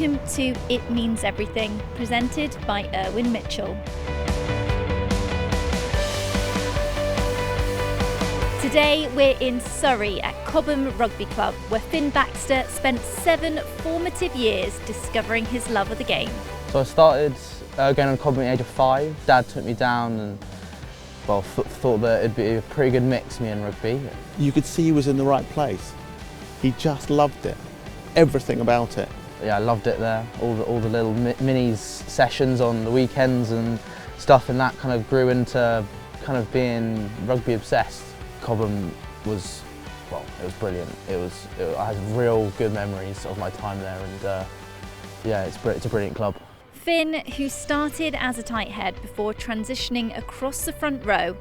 welcome to It Means Everything, presented by Irwin Mitchell. Today we're in Surrey at Cobham Rugby Club, where Fin Baxter spent 7 formative years discovering his love of the game. So I started going on Cobham at the age of 5. Dad took me down and thought that it'd be a pretty good mix, me and rugby. You could see he was in the right place. He just loved it, everything about it. Yeah, I loved it there. All the little minis sessions on the weekends and stuff, and that kind of grew into kind of being rugby obsessed. Cobham was, well, it was brilliant. I had real good memories of my time there, and yeah, it's a brilliant club. Fin, who started as a tight head before transitioning across the front row,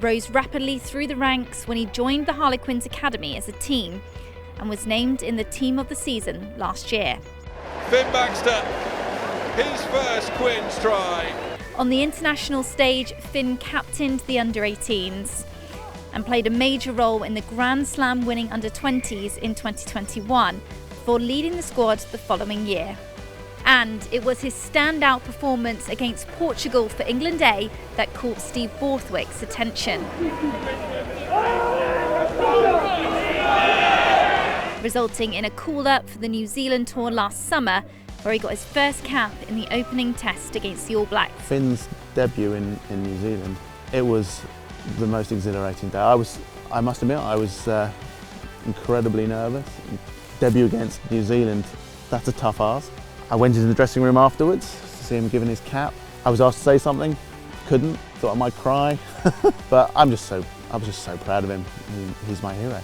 rose rapidly through the ranks when he joined the Harlequins academy as a team and was named in the team of the season last year. Fin Baxter, his first Quins try. On the international stage, Fin captained the under-18s and played a major role in the Grand Slam winning under-20s in 2021 before leading the squad the following year. And it was his standout performance against Portugal for England A that caught Steve Borthwick's attention, resulting in a call-up for the New Zealand tour last summer, where he got his first cap in the opening test against the All Blacks. Fin's debut in New Zealand, it was the most exhilarating day. I must admit, I was incredibly nervous. Debut against New Zealand, that's a tough ask. I went into the dressing room afterwards to see him giving his cap. I was asked to say something, couldn't, thought I might cry, but I was just so proud of him. He's my hero.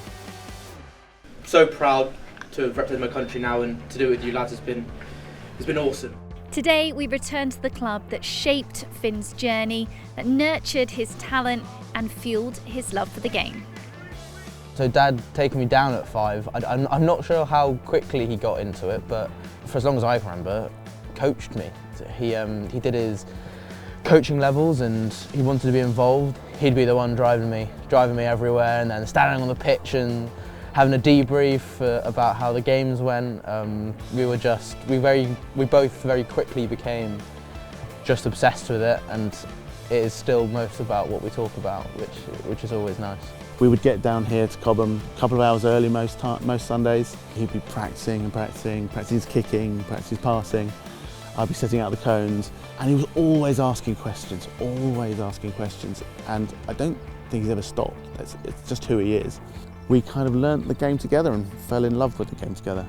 So proud to have represented my country now, and to do it with you lads has been awesome. Today we return to the club that shaped Fin's journey, that nurtured his talent and fueled his love for the game. So Dad taking me down at 5, I'm not sure how quickly he got into it, but for as long as I can remember, coached me. He did his coaching levels and he wanted to be involved. He'd be the one driving me everywhere, and then standing on the pitch and having a debrief about how the games went. We both very quickly became just obsessed with it, and it is still most about what we talk about, which is always nice. We would get down here to Cobham a couple of hours early most Sundays. He'd be practicing his kicking, practicing his passing. I'd be setting out the cones, and he was always asking questions, and I don't think he's ever stopped. It's just who he is. We kind of learnt the game together and fell in love with the game together,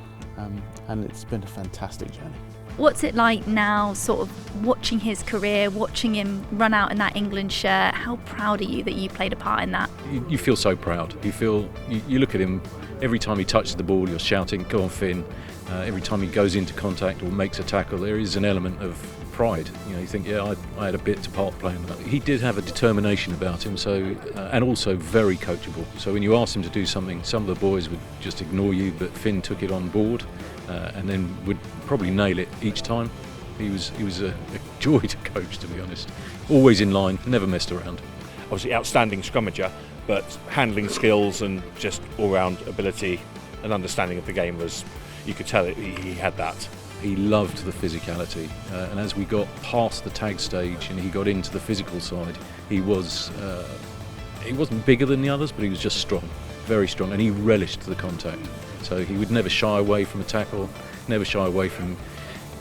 and it's been a fantastic journey. What's it like now, sort of watching his career, watching him run out in that England shirt? How proud are you that you played a part in that? You feel so proud. You look at him, every time he touches the ball, you're shouting, "Go on, Fin!" Every time he goes into contact or makes a tackle, there is an element of pride. You think, yeah, I had a bit to part play in that. He did have a determination about him, and also very coachable. So when you asked him to do something, some of the boys would just ignore you, but Fin took it on board, and then would probably nail it each time. He was a joy to coach, to be honest. Always in line, never messed around. Obviously outstanding scrummager, but handling skills and just all-round ability and understanding of the game you could tell he had that. He loved the physicality, and as we got past the tag stage and he got into the physical side, he wasn't bigger than the others, but he was just strong, very strong, and he relished the contact. So he would never shy away from a tackle, never shy away from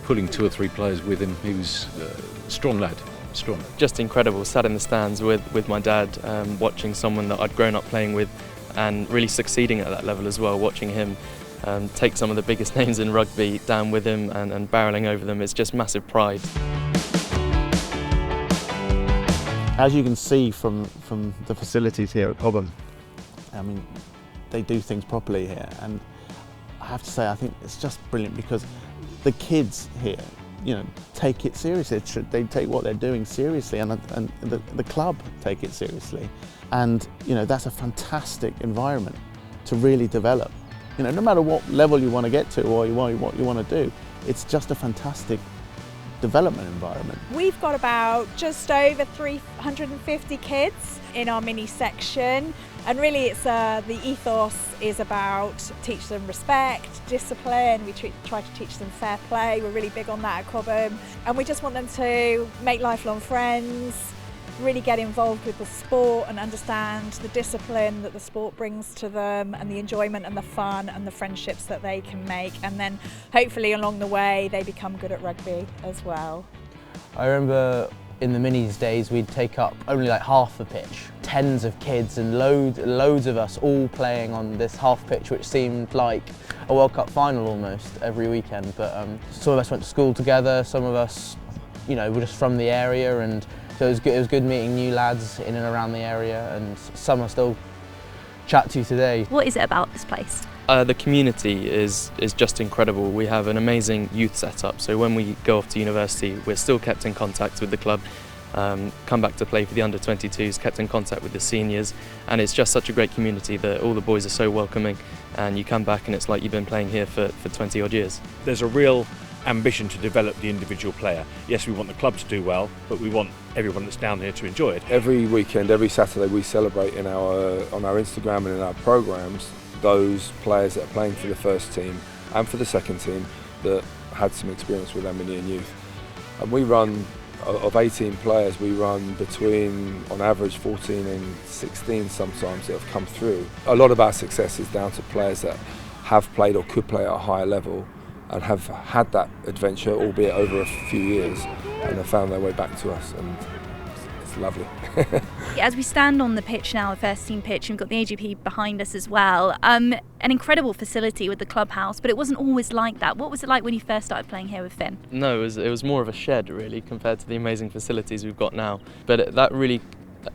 pulling 2 or 3 players with him. He was a strong lad, strong. Just incredible, sat in the stands with my dad, watching someone that I'd grown up playing with and really succeeding at that level as well, watching him take some of the biggest names in rugby down with him and barrelling over them. It's just massive pride. As you can see from the facilities here at Cobham, I mean, they do things properly here, and I have to say I think it's just brilliant because the kids here, take it seriously. They take what they're doing seriously, and the club take it seriously, and that's a fantastic environment to really develop. No matter what level you want to get to or what you want to do, it's just a fantastic development environment. We've got about just over 350 kids in our mini section, and really it's the ethos is about teach them respect, discipline. We try to teach them fair play. We're really big on that at Cobham, and we just want them to make lifelong friends, really get involved with the sport and understand the discipline that the sport brings to them, and the enjoyment and the fun and the friendships that they can make, and then hopefully along the way they become good at rugby as well. I remember in the minis days we'd take up only like half the pitch, tens of kids and loads of us all playing on this half pitch, which seemed like a World Cup final almost every weekend. But some of us went to school together, some of us, you know, were just from the area, and so it was good meeting new lads in and around the area, and some I still chat to today. What is it about this place? The community is just incredible. We have an amazing youth setup, so when we go off to university we're still kept in contact with the club, come back to play for the under-22s, kept in contact with the seniors, and it's just such a great community that all the boys are so welcoming, and you come back and it's like you've been playing here for 20 odd years. There's a real ambition to develop the individual player. Yes, we want the club to do well, but we want everyone that's down here to enjoy it. Every weekend, every Saturday, we celebrate on our Instagram and in our programmes those players that are playing for the first team and for the second team that had some experience with Armenian youth. And we run, of 18 players, we run between, on average, 14 and 16 sometimes that have come through. A lot of our success is down to players that have played or could play at a higher level and have had that adventure, albeit over a few years, and have found their way back to us, and it's lovely. As we stand on the pitch now, the first team pitch, and we've got the AGP behind us as well, an incredible facility with the clubhouse, but it wasn't always like that. What was it like when you first started playing here with Fin? No, it was more of a shed really compared to the amazing facilities we've got now, but that really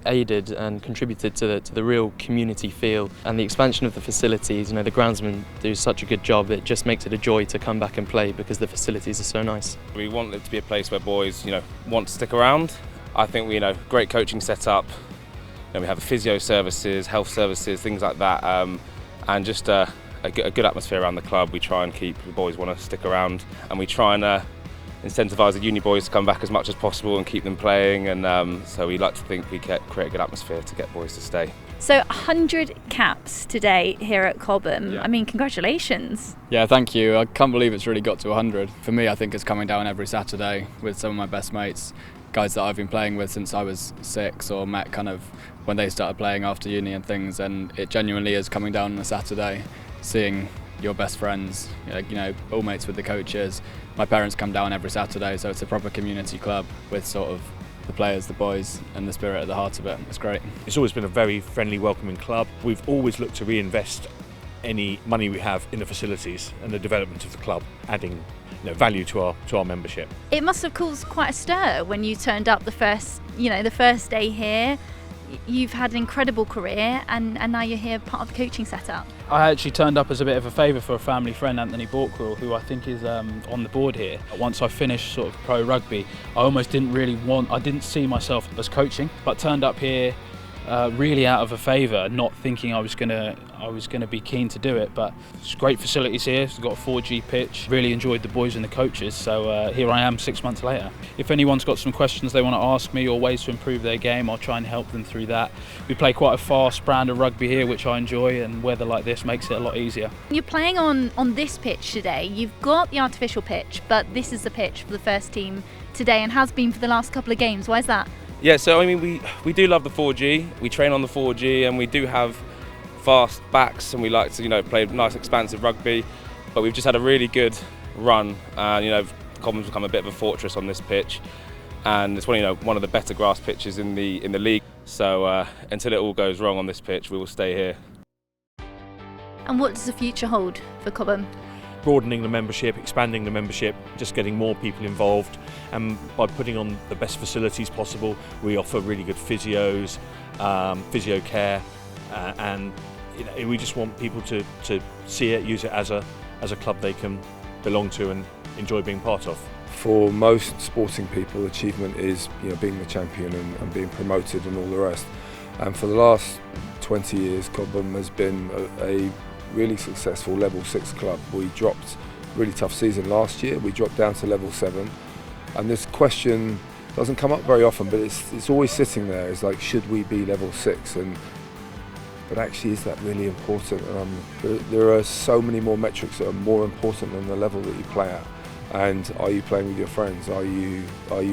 aided and contributed to the real community feel, and the expansion of the facilities. You know, the groundsmen do such a good job. It just makes it a joy to come back and play because the facilities are so nice. We want it to be a place where boys, you know, want to stick around. I think we, you know, great coaching setup. You know, we have physio services, health services, things like that, and just a good atmosphere around the club. We try and keep the boys want to stick around, and we try and incentivise the uni boys to come back as much as possible and keep them playing, and so we like to think we create a good atmosphere to get boys to stay. So 100 caps today here at Cobham. Yeah. I mean, congratulations. Yeah, thank you. I can't believe it's really got to 100. For me, I think it's coming down every Saturday with some of my best mates, guys that I've been playing with since I was 6 or met kind of when they started playing after uni and things, and it genuinely is coming down on a Saturday, seeing your best friends, you know, all mates with the coaches. My parents come down every Saturday, so it's a proper community club with sort of the players, the boys, and the spirit at the heart of it. It's great. It's always been a very friendly, welcoming club. We've always looked to reinvest any money we have in the facilities and the development of the club, adding, you know, value to our membership. It must have caused quite a stir when you turned up the first day here. You've had an incredible career, and now you're here part of the coaching setup. I actually turned up as a bit of a favour for a family friend, Anthony Borkwell, who I think is on the board here. Once I finished sort of pro rugby, I almost I didn't see myself as coaching, but turned up here really out of a favour, not thinking I was gonna be keen to do it. But it's great facilities here. It's got a 4G pitch. Really enjoyed the boys and the coaches. So here I am 6 months later. If anyone's got some questions they want to ask me or ways to improve their game, I'll try and help them through that. We play quite a fast brand of rugby here, which I enjoy, and weather like this makes it a lot easier. You're playing on this pitch today. You've got the artificial pitch, but this is the pitch for the first team today and has been for the last couple of games. Why is that? Yeah, so I mean, we do love the 4G. We train on the 4G, and we do have fast backs, and we like to, you know, play nice expansive rugby. But we've just had a really good run, and you know, Cobham's become a bit of a fortress on this pitch, and it's one of the better grass pitches in the league. So until it all goes wrong on this pitch, we will stay here. And what does the future hold for Cobham? Broadening the membership, expanding the membership, just getting more people involved, and by putting on the best facilities possible. We offer really good physios, physio care, and you know, we just want people to see it, use it as a club they can belong to and enjoy being part of. For most sporting people, achievement is, you know, being the champion and being promoted and all the rest. And for the last 20 years, Cobham has been a really successful level 6 club. We dropped a really tough season last year. We dropped down to level 7, And this question doesn't come up very often, but it's always sitting there. It's like, should we be level 6? But actually, is that really important? There are so many more metrics that are more important than the level that you play at. And are you playing with your friends? Are you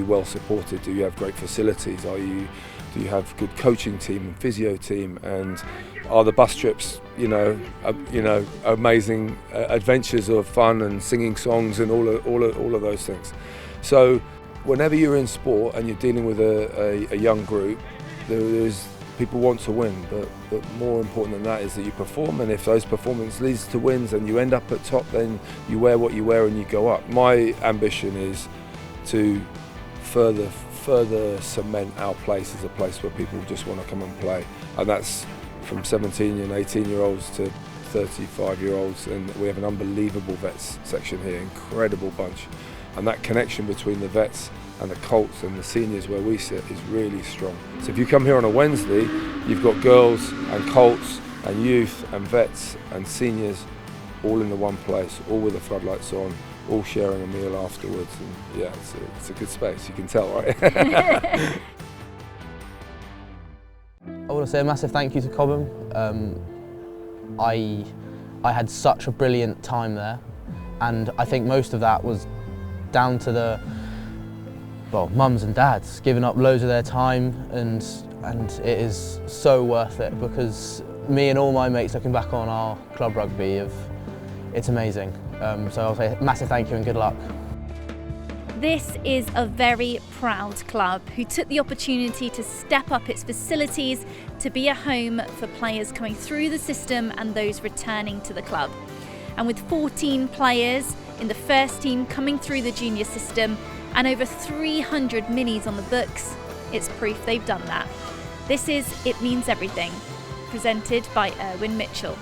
well supported? Do you have great facilities? Do you have good coaching team and physio team? And are the bus trips, amazing adventures of fun and singing songs and all of those things? So, whenever you're in sport and you're dealing with a young group, there's people want to win, but more important than that is that you perform, and if those performances leads to wins and you end up at top, then you wear what you wear and you go up. My ambition is to further cement our place as a place where people just want to come and play, and that's from 17 and 18-year-olds to 35-year-olds, and we have an unbelievable vets section here, incredible bunch, and that connection between the vets and the colts and the seniors where we sit is really strong. So if you come here on a Wednesday, you've got girls and colts and youth and vets and seniors all in the one place, all with the floodlights on, all sharing a meal afterwards, and yeah, it's a good space, you can tell, right? I want to say a massive thank you to Cobham. I had such a brilliant time there, and I think most of that was down to mums and dads giving up loads of their time, and it is so worth it, because me and all my mates looking back on our club rugby, it's amazing. So I'll say a massive thank you and good luck. This is a very proud club who took the opportunity to step up its facilities to be a home for players coming through the system and those returning to the club. And with 14 players in the first team coming through the junior system and over 300 minis on the books, it's proof they've done that. This is It Means Everything, presented by Irwin Mitchell.